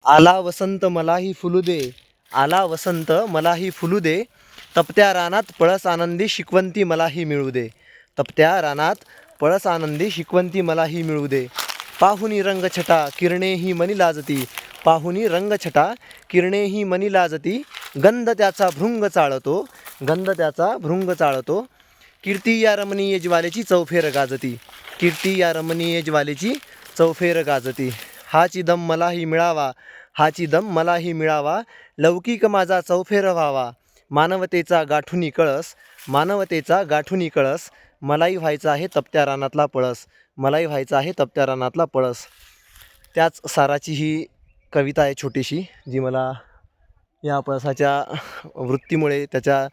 आला वसंत मलाही फुलू दे, आला वसंत मलाही फुलू दे, तपत्या रानात पळस आनंदी शिकवंती मलाही मिळू दे, तपत्या रानात पळस आनंदी शिकवंती मलाही मिळू दे. पाहुनी रंगछटा किरणे ही मनी लाजती, पाहुनी रंगछटा किरणे ही मनी लाजती, गंध त्याचा भृंग चाळतो, गंध त्याचा भृंग चाळतो, कीर्ती या रमणीय ज्वालेची चौफेर गाजती, कीर्ती या रमणीय ज्वालेची चौफेर गाजती. हाची दम मलाही मिळावा, हाची दम मलाही मिळावा, लौकिक माझा चौफेर व्हावा, मानवतेचा गाठुनी कळस, मानवतेचा गाठुनी कळस, मलाही व्हायचा आहे तपत्या रानातला पळस, मलाही व्हायचा आहे तपत्या रानातला पळस. त्याच साराची ही कविता आहे छोटीशी, जी मला या पळसाच्या वृत्तीमुळे, त्याच्या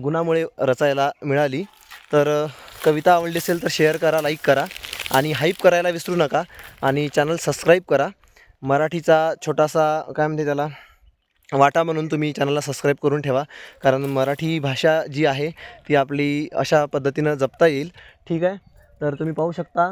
गुणामुळे रचायला मिळाली. तर कविता आवडली असेल तर शेअर करा, लाईक करा आणि हाईप करायला विसरू नका आणि चॅनल सबस्क्राईब करा. मराठीचा छोटासा काय म्हणते त्याला वाटा म्हणून तुम्ही चॅनलला सबस्क्राईब करून ठेवा, कारण मराठी भाषा जी आहे ती आपली अशा पद्धतीनं जपता येईल. ठीक आहे. तर तुम्ही पाहू शकता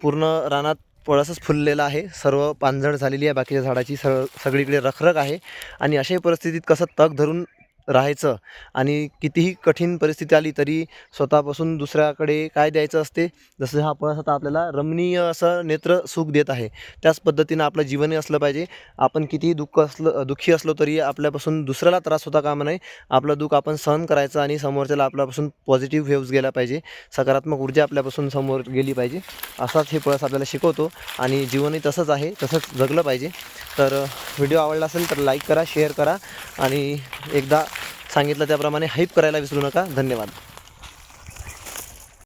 पूर्ण रानात पळसच फुललेला आहे, सर्व पानझड झालेली आहे, बाकीच्या झाडाची सगळीकडे रखरख आहे. आणि अशाही परिस्थितीत कसं तग धरून राहायचं आणि कितीही कठीण परिस्थिती आली तरी स्वतःपासून दुसऱ्याकडे काय द्यायचं असते, जसं हा पळस आता आपल्याला रमणीय असं नेत्र सुख देत आहे, त्याच पद्धतीनं आपलं जीवनही असलं पाहिजे. आपण कितीही दुःखी असलो तरी आपल्यापासून दुसऱ्याला त्रास होता कामा नये, आपलं दुःख आपण सहन करायचं आणि समोरच्याला आपल्यापासून पॉझिटिव्ह व्हेव्ज गेल्या पाहिजे, सकारात्मक ऊर्जा आपल्यापासून समोर गेली पाहिजे. असाच हे पळस आपल्याला शिकवतो आणि जीवनही तसंच आहे, तसंच जगलं पाहिजे. तर व्हिडिओ आवडला असेल तर लाईक करा, शेअर करा आणि एकदा सांगितलं त्याप्रमाणे हाईप करायला विसरू नका. धन्यवाद.